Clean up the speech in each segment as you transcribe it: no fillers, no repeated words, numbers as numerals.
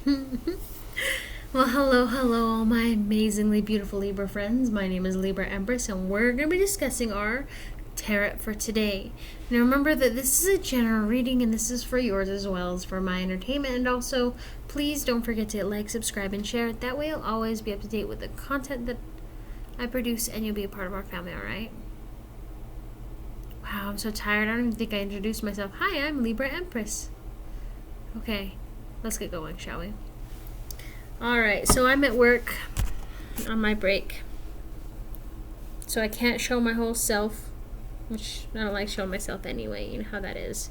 Well, hello, all my amazingly beautiful Libra friends. My name is Libra Empress, and we're going to be discussing our tarot for today. Now, remember that this is a general reading, and this is for yours as well as for my entertainment. And also, please don't forget to like, subscribe, and share. That way, you'll always be up to date with the content that I produce, and you'll be a part of our family, alright? Wow, I'm so tired. I don't even think I introduced myself. Hi, I'm Libra Empress. Okay, let's get going, shall we? Alright, so I'm at work on my break. So I can't show my whole self, which I don't like showing myself anyway. You know how that is.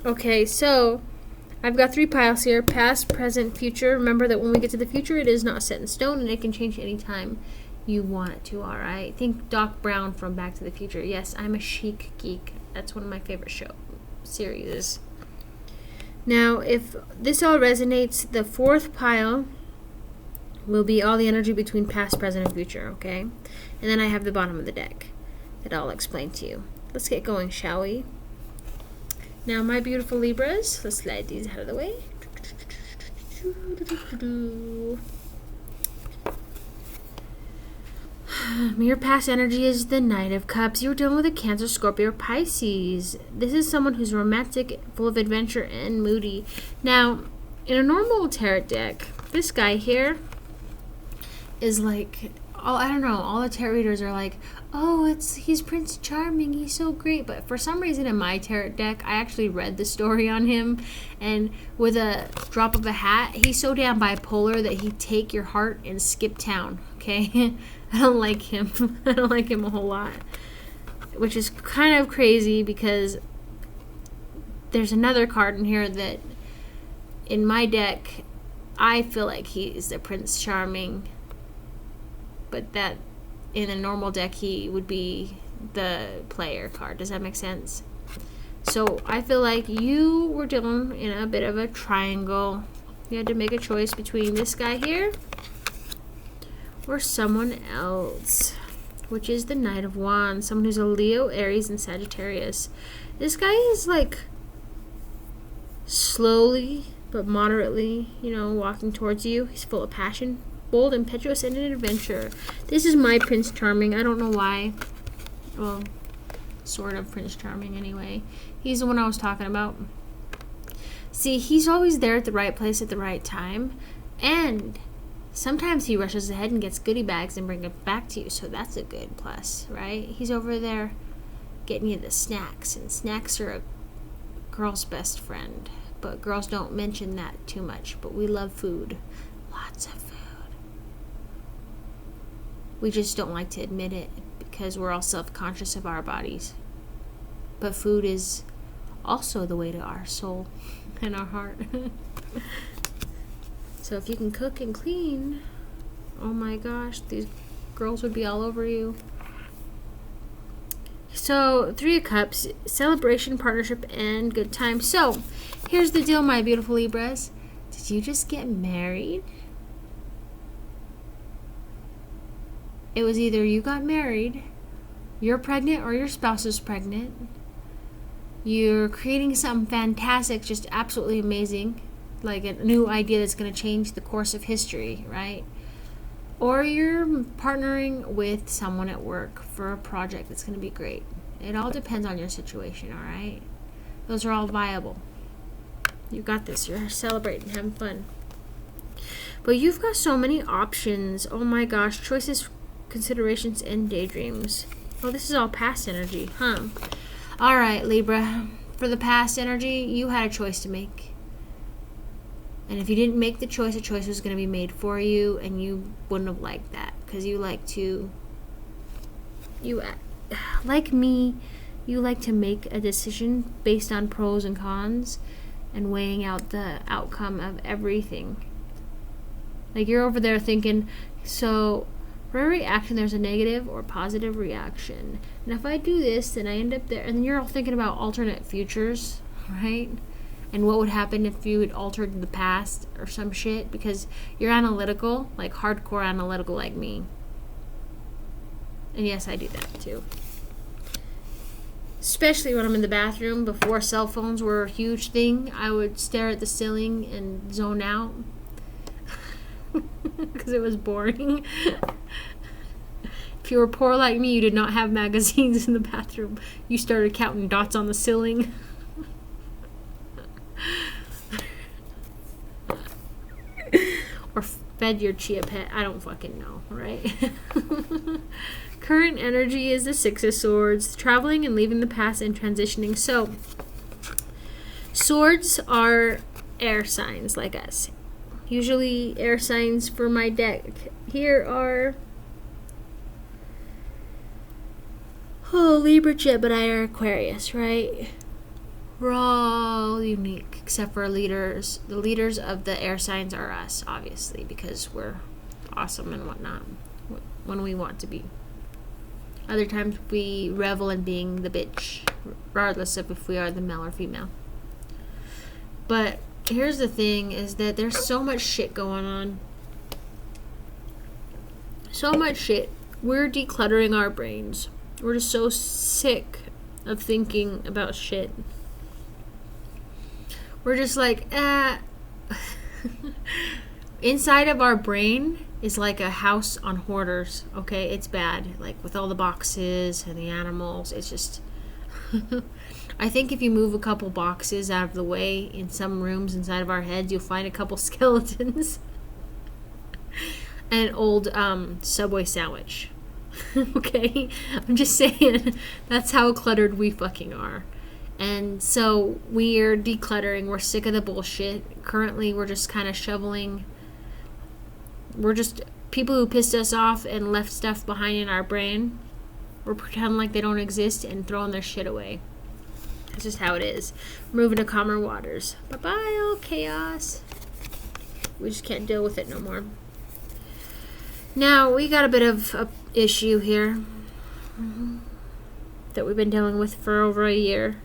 Okay, so I've got 3 piles here. Past, present, future. Remember that when we get to the future, it is not set in stone and it can change anytime you want it to, alright? Think Doc Brown from Back to the Future. Yes, I'm a chic geek. That's one of my favorite series. Now, if this all resonates, the 4th pile will be all the energy between past, present, and future, okay? And then I have the bottom of the deck that I'll explain to you. Let's get going, shall we? Now, my beautiful Libras, let's slide these out of the way. Your past energy is the Knight of Cups. You're dealing with a Cancer, Scorpio, or Pisces. This is someone who's romantic, full of adventure, and moody. Now, in a normal tarot deck, this guy here is like, I don't know, all the tarot readers are like, oh, he's Prince Charming, he's so great. But for some reason in my tarot deck, I actually read the story on him, and with a drop of a hat, he's so damn bipolar that he'd take your heart and skip town, okay? I don't like him. I don't like him a whole lot, which is kind of crazy because there's another card in here that in my deck, I feel like he's the Prince Charming, but that in a normal deck, he would be the player card. Does that make sense? So I feel like you were dealing in a bit of a triangle. You had to make a choice between this guy here or someone else, which is the Knight of Wands. Someone who's a Leo, Aries, and Sagittarius. This guy is like slowly but moderately, walking towards you. He's full of passion, bold, impetuous, and an adventure. This is my Prince Charming. I don't know why. Well, sort of Prince Charming anyway. He's the one I was talking about. See, he's always there at the right place at the right time. And sometimes he rushes ahead and gets goodie bags and brings it back to you. So that's a good plus, right? He's over there getting you the snacks. And snacks are a girl's best friend. But girls don't mention that too much. But we love food. Lots of food. We just don't like to admit it because we're all self-conscious of our bodies. But food is also the way to our soul and our heart. So if you can cook and clean, oh my gosh, these girls would be all over you. So 3 of Cups, celebration, partnership, and good time. So here's the deal, my beautiful Libras. Did you just get married? It was either you got married, you're pregnant, or your spouse is pregnant. You're creating something fantastic, just absolutely amazing, like a new idea that's going to change the course of history, right? Or you're partnering with someone at work for a project that's going to be great. It all depends on your situation, all right? Those are all viable. You got this. You're celebrating, having fun. But you've got so many options. Oh my gosh. Choices, considerations, and daydreams. Oh, this is all past energy, huh? All right, Libra. For the past energy, you had a choice to make. And if you didn't make the choice, a choice was going to be made for you, and you wouldn't have liked that because like me, you like to make a decision based on pros and cons and weighing out the outcome of everything. Like you're over there thinking, so for every action there's a negative or positive reaction. And if I do this, then I end up there. And you're all thinking about alternate futures, right? And what would happen if you had altered the past or some shit, because you're analytical, like hardcore analytical like me. And yes, I do that too. especially when I'm in the bathroom. Before cell phones were a huge thing, I would stare at the ceiling and zone out because it was boring. If you were poor like me, you did not have magazines in the bathroom. You started counting dots on the ceiling. Or fed your chia pet. I don't fucking know, right? Current energy is the Six of Swords, traveling and leaving the past and transitioning. So, swords are air signs like us. Usually air signs for my deck. Here are Libra, Gemini, Aquarius, right? We're all unique, except for leaders. The leaders of the air signs are us, obviously, because we're awesome and whatnot when we want to be. Other times we revel in being the bitch, regardless of if we are the male or female. But here's the thing, is that there's so much shit going on. So much shit. We're decluttering our brains. We're just so sick of thinking about shit. We're just like, inside of our brain is like a house on hoarders, okay? It's bad, like with all the boxes and the animals. It's just, I think if you move a couple boxes out of the way in some rooms inside of our heads, you'll find a couple skeletons and an old Subway sandwich. Okay? I'm just saying, that's how cluttered we fucking are. And so we're decluttering. We're sick of the bullshit. Currently, we're just kind of shoveling. We're just people who pissed us off and left stuff behind in our brain. We're pretending like they don't exist and throwing their shit away. That's just how it is. We're moving to calmer waters. Bye-bye, all chaos. We just can't deal with it no more. Now, we got a bit of a issue here that we've been dealing with for over a year.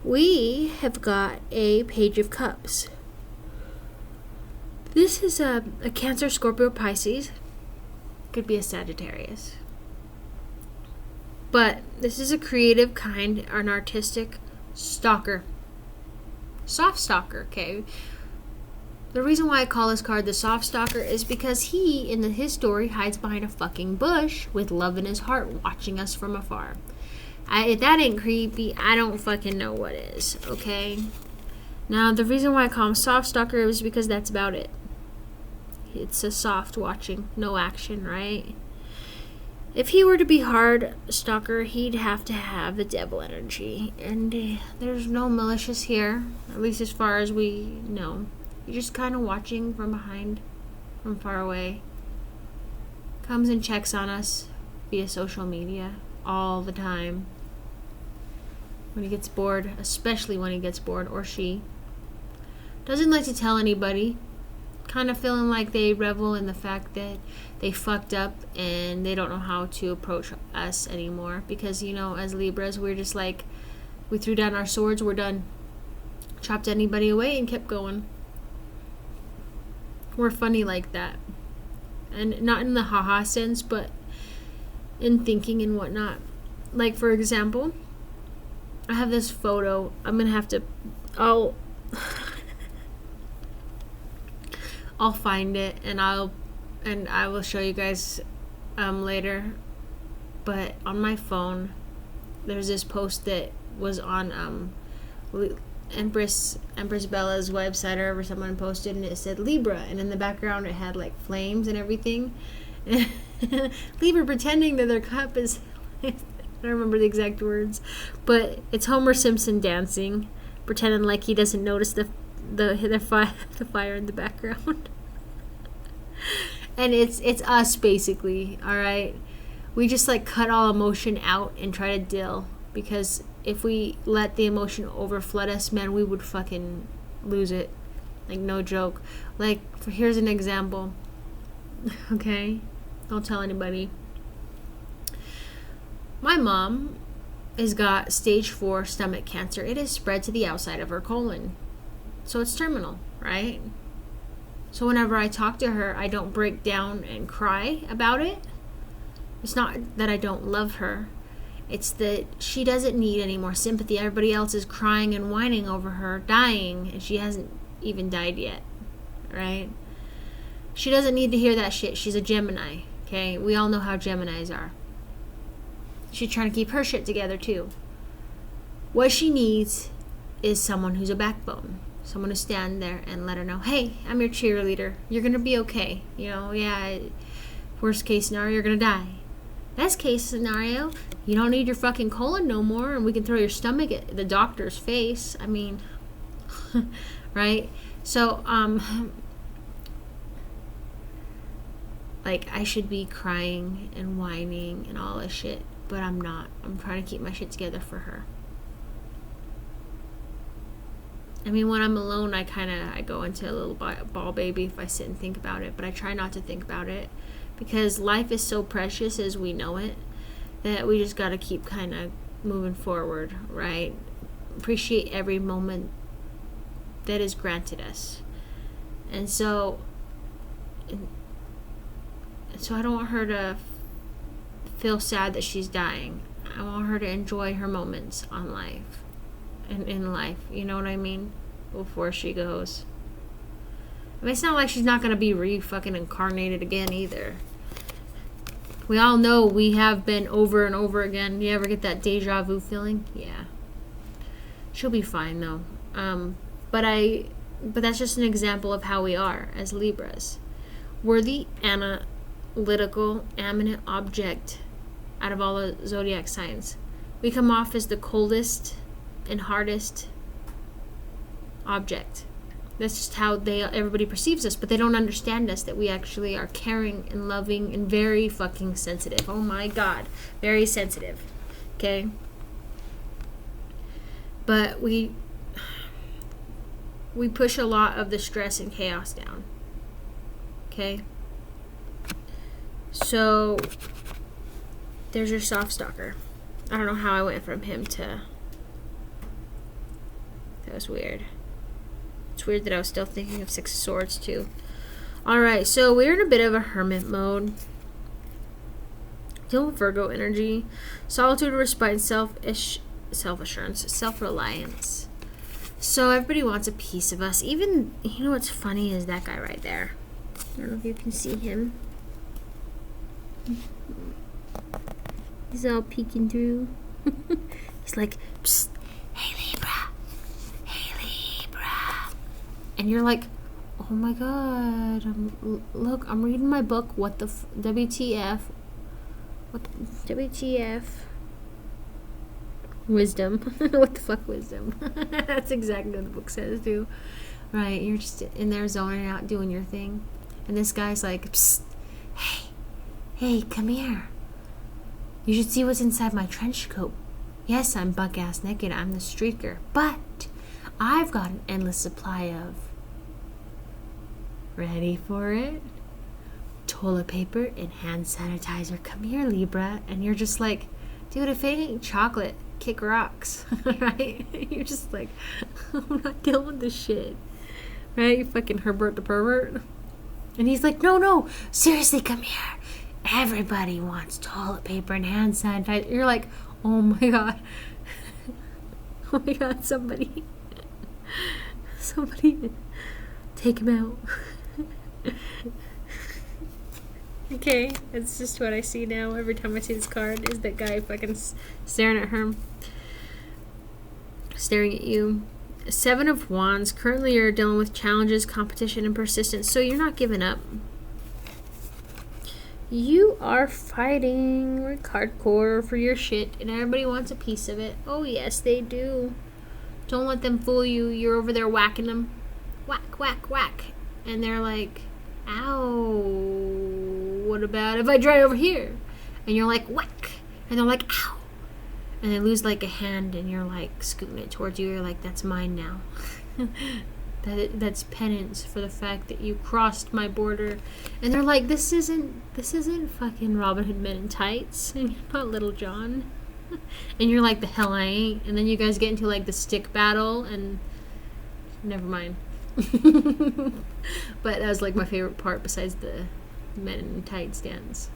We have got a Page of Cups. This is a Cancer, Scorpio, Pisces. Could be a Sagittarius. But this is a creative kind, an artistic stalker. Soft stalker, okay? The reason why I call this card the soft stalker is because he, in his story, hides behind a fucking bush with love in his heart, watching us from afar. If that ain't creepy, I don't fucking know what is, okay? Now, the reason why I call him soft stalker is because that's about it. It's a soft watching, no action, right? If he were to be hard stalker, he'd have to have the devil energy. And there's no malicious here, at least as far as we know. You're just kind of watching from behind, from far away. Comes and checks on us via social media all the time. When he gets bored, especially when he gets bored, or she. Doesn't like to tell anybody. Kind of feeling like they revel in the fact that they fucked up and they don't know how to approach us anymore. Because, you know, as Libras, we're just like, we threw down our swords, we're done. Chopped anybody away and kept going. We're funny like that. And not in the haha sense, but in thinking and whatnot. Like, for example, I have this photo. I'm gonna have to, I'll find it and I will show you guys later. But on my phone, there's this post that was on Empress Bella's website, or wherever someone posted, and it said Libra, and in the background it had like flames and everything. Libra pretending that their cup is I don't remember the exact words, but it's Homer Simpson dancing, pretending like he doesn't notice the fire in the background. And it's us basically, all right? We just like cut all emotion out and try to deal, because if we let the emotion overflood us, man, we would fucking lose it. Like, no joke. Like, here's an example. Okay? Don't tell anybody. My mom has got stage 4 stomach cancer. It has spread to the outside of her colon. So it's terminal, right? So whenever I talk to her, I don't break down and cry about it. It's not that I don't love her. It's that she doesn't need any more sympathy. Everybody else is crying and whining over her dying, and she hasn't even died yet, right? She doesn't need to hear that shit. She's a Gemini, okay? We all know how Geminis are. She's trying to keep her shit together, too. What she needs is someone who's a backbone. Someone to stand there and let her know, hey, I'm your cheerleader. You're going to be okay. You know, yeah, worst case scenario, you're going to die. Best case scenario, you don't need your fucking colon no more, and we can throw your stomach at the doctor's face. I mean, right? So, like, I should be crying and whining and all this shit, but I'm not. I'm trying to keep my shit together for her. I mean, when I'm alone, I go into a little ball baby if I sit and think about it, but I try not to think about it, because life is so precious as we know it, that we just got to keep kind of moving forward, right? Appreciate every moment that is granted us. And so I don't want her to feel sad that she's dying. I want her to enjoy her moments on life. In life, you know what I mean? Before she goes. I mean, it's not like she's not gonna be fucking incarnated again either. We all know we have been over and over again. You ever get that deja vu feeling? Yeah. She'll be fine though. But that's just an example of how we are as Libras. We're the analytical, eminent object out of all the zodiac signs. We come off as the coldest and hardest object. That's just how everybody perceives us, but they don't understand us, that we actually are caring and loving and very fucking sensitive. Oh my god, very sensitive. Okay? But we push a lot of the stress and chaos down. Okay? So there's your soft stalker. I don't know how I went from him to... That was weird. It's weird that I was still thinking of Six of Swords too. Alright, so we're in a bit of a hermit mode. Dealing with Virgo energy. Solitude, respite, self-assurance, self-reliance. So everybody wants a piece of us. Even, you know what's funny is that guy right there. I don't know if you can see him. He's all peeking through. He's like, psst, hey Libra. And you're like, oh my god, look, I'm reading my book, what the WTF, WTF, wisdom, what the fuck wisdom, that's exactly what the book says too, right, you're just in there zoning out, doing your thing, and this guy's like, psst, hey, come here, you should see what's inside my trench coat. Yes, I'm buck-ass naked, I'm the streaker, but I've got an endless supply of, ready for it, toilet paper and hand sanitizer. Come here, Libra. And you're just like, dude, if it ain't chocolate, kick rocks. Right? You're just like, I'm not dealing with this shit. Right? You fucking Herbert the pervert. And he's like, no, seriously, come here. Everybody wants toilet paper and hand sanitizer. You're like, oh my god. Oh my god, somebody take him out. Okay, it's just what I see now. Every time I see this card is that guy fucking staring at her. Staring at you. Seven of Wands. Currently you're dealing with challenges, competition, and persistence. So you're not giving up. You are fighting like hardcore for your shit, and everybody wants a piece of it. Oh yes, they do. Don't let them fool you. You're over there whacking them. Whack, whack, whack. And they're like, ow, what about if I try over here? And you're like, whack. And they're like, ow. And they lose like a hand, and you're like scooting it towards you. You're like, that's mine now. That's penance for the fact that you crossed my border. And they're like, this isn't fucking Robin Hood Men in Tights. And you're not Little John. And you're like, the hell I ain't. And then you guys get into like the stick battle, and never mind. But that was like my favorite part besides the Men in Tights dance.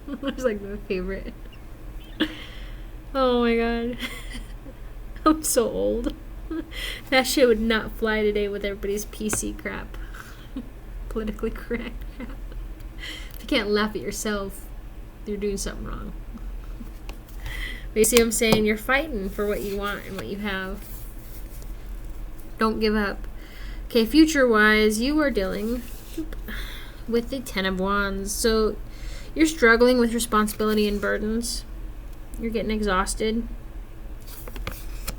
It was like my favorite. Oh my god. I'm so old. That shit would not fly today with everybody's PC crap. Politically correct crap. If you can't laugh at yourself, you're doing something wrong. But you see what I'm saying? You're fighting for what you want and what you have. Don't give up. Okay, future-wise, you are dealing with the Ten of Wands. So you're struggling with responsibility and burdens. You're getting exhausted.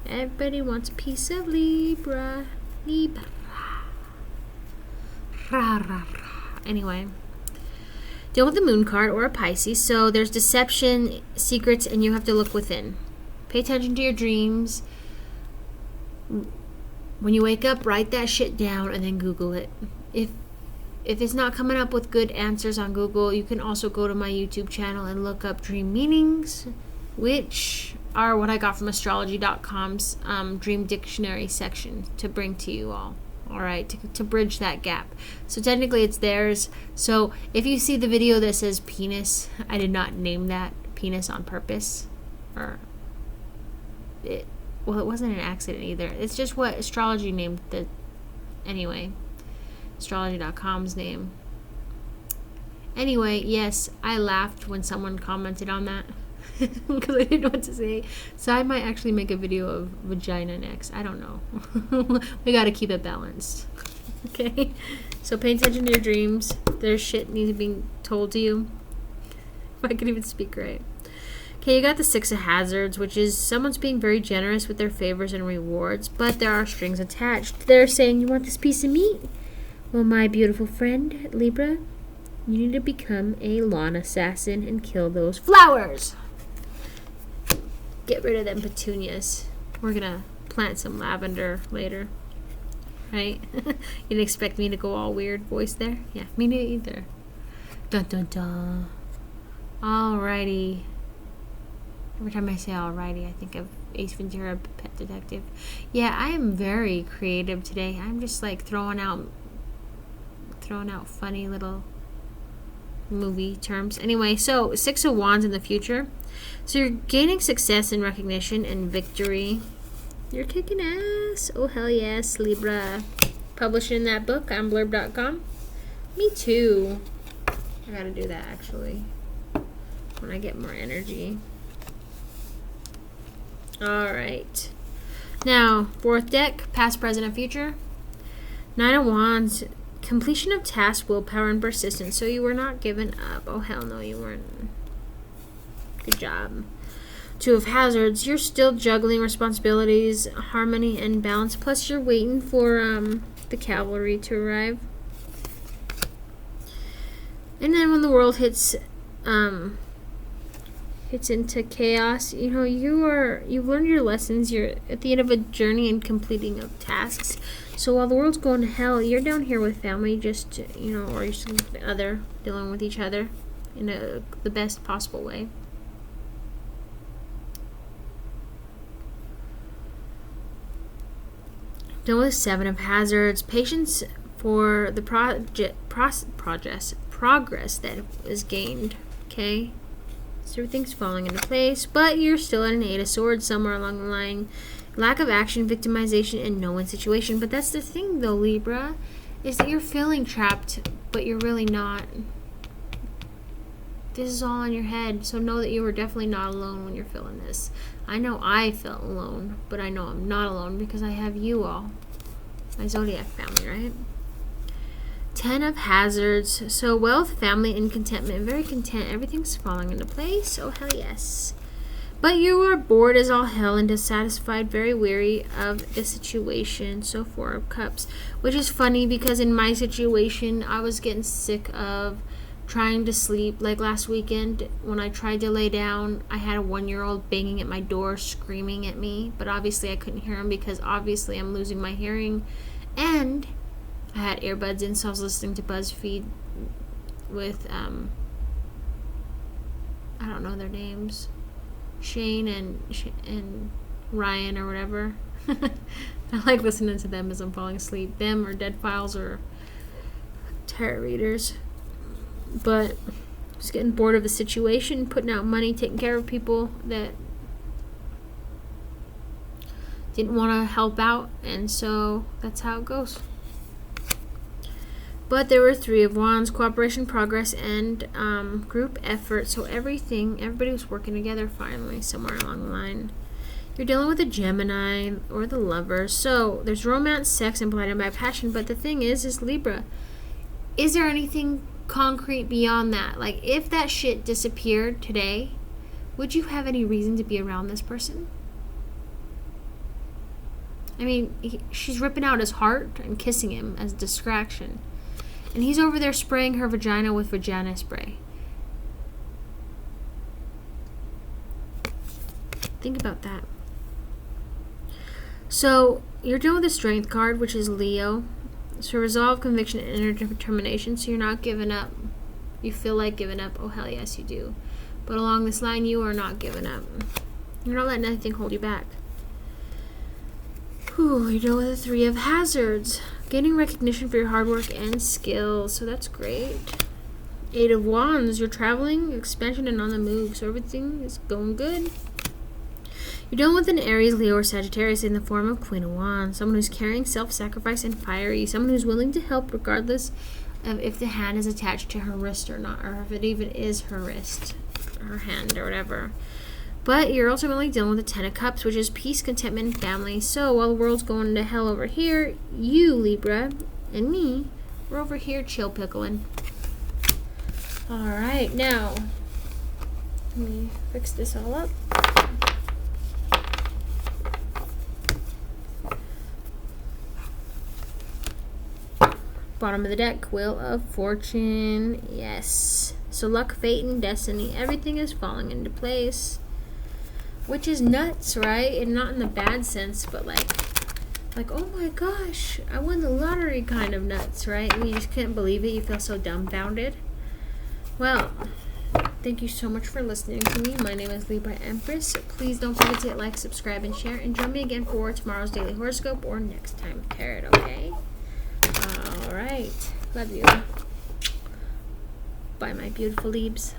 Everybody wants a piece of Libra. Libra. Anyway. Deal with the Moon card or a Pisces. So there's deception, secrets, and you have to look within. Pay attention to your dreams. When you wake up, write that shit down and then Google it. If it's not coming up with good answers on Google, you can also go to my YouTube channel and look up dream meanings, which are what I got from astrology.com's dream dictionary section to bring to you all. All right, to bridge that gap. So technically it's theirs. So if you see the video that says penis, I did not name that penis on purpose. It wasn't an accident either. It's just what astrology named the, anyway, astrology.com's name. Anyway, yes, I laughed when someone commented on that because I didn't know what to say. So I might actually make a video of vagina next. I don't know. We got to keep it balanced. Okay? So pay attention to your dreams. There's shit needs to be told to you. If I could even speak right. Okay, you got the Six of Hazards, which is someone's being very generous with their favors and rewards, but there are strings attached. They're saying, you want this piece of meat? Well, my beautiful friend, Libra, you need to become a lawn assassin and kill those flowers. Get rid of them petunias. We're gonna plant some lavender later. Right? You didn't expect me to go all weird voice there? Yeah, me neither. Dun dun dun. Alrighty. Every time I say alrighty, I think of Ace Ventura, Pet Detective. Yeah, I am very creative today. I'm just like throwing out funny little movie terms. Anyway, so Six of Wands in the future. So you're gaining success and recognition and victory. You're kicking ass. Oh, hell yes, Libra. Publishing that book on blurb.com. Me too. I gotta do that actually when I get more energy. Alright. Now, fourth deck, past, present, and future. Nine of Wands. Completion of tasks, willpower, and persistence. So you were not giving up. Oh, hell no, you weren't. Good job. Two of Hazards. You're still juggling responsibilities, harmony, and balance. Plus, you're waiting for the cavalry to arrive. And then when the world hits into chaos, you know, you've learned your lessons. You're at the end of a journey and completing of tasks. So while the world's going to hell, you're down here with family, just, you know, or your significant other, dealing with each other in the best possible way. Dealing with Seven of Hazards. Patience for the progress that is gained. Okay? So everything's falling into place, but you're still at an Eight of Swords somewhere along the line. Lack of action, victimization, and no-win situation. But that's the thing, though, Libra, is that you're feeling trapped, but you're really not. This is all in your head, so know that you are definitely not alone when you're feeling this. I know I felt alone, but I know I'm not alone because I have you all. My zodiac family, right? Ten of Hazards. So wealth, family, and contentment. Very content. Everything's falling into place. Oh, hell yes. But you are bored as all hell and dissatisfied, very weary of the situation. So Four of Cups. Which is funny because in my situation, I was getting sick of trying to sleep. Like last weekend, when I tried to lay down, I had a 1-year-old banging at my door, screaming at me. But obviously I couldn't hear him because obviously I'm losing my hearing. And I had earbuds in, so I was listening to BuzzFeed with, I don't know their names. Shane and Ryan or whatever. I like listening to them as I'm falling asleep. Them or Dead Files or tarot readers. But just getting bored of the situation, putting out money, taking care of people that didn't want to help out, and so that's how it goes. But there were 3 of Wands: cooperation, progress, and group effort. So everybody was working together finally somewhere along the line. You're dealing with a Gemini or the Lover. So there's romance, sex, and blinded by passion. But the thing is Libra, is there anything concrete beyond that? Like, if that shit disappeared today, would you have any reason to be around this person? I mean, she's ripping out his heart and kissing him as a distraction. And he's over there spraying her vagina with vagina spray. Think about that. So, you're dealing with the Strength card, which is Leo. So, resolve, conviction, and inner determination. So, you're not giving up. You feel like giving up. Oh, hell yes, you do. But along this line, you are not giving up. You're not letting anything hold you back. Whew, you're dealing with the 3 of Hazards. Gaining recognition for your hard work and skills. So that's great. 8 of Wands. You're traveling, expansion, and on the move. So everything is going good. You're dealing with an Aries, Leo, or Sagittarius in the form of Queen of Wands. Someone who's carrying self-sacrifice and fiery. Someone who's willing to help regardless of if the hand is attached to her wrist or not. Or if it even is her wrist. Her hand or whatever. But you're ultimately dealing with the 10 of Cups, which is peace, contentment, and family. So while the world's going to hell over here, you, Libra, and me, we're over here chill pickling. Alright, now, let me fix this all up. Bottom of the deck, Wheel of Fortune. Yes. So luck, fate, and destiny. Everything is falling into place. Which is nuts, right? And not in the bad sense, but like, oh my gosh, I won the lottery kind of nuts, right? And you just can't believe it. You feel so dumbfounded. Well, thank you so much for listening to me. My name is Libra Empress. Please don't forget to hit like, subscribe, and share. And join me again for tomorrow's daily horoscope or next time tarot, okay? All right. Love you. Bye, my beautiful Libs.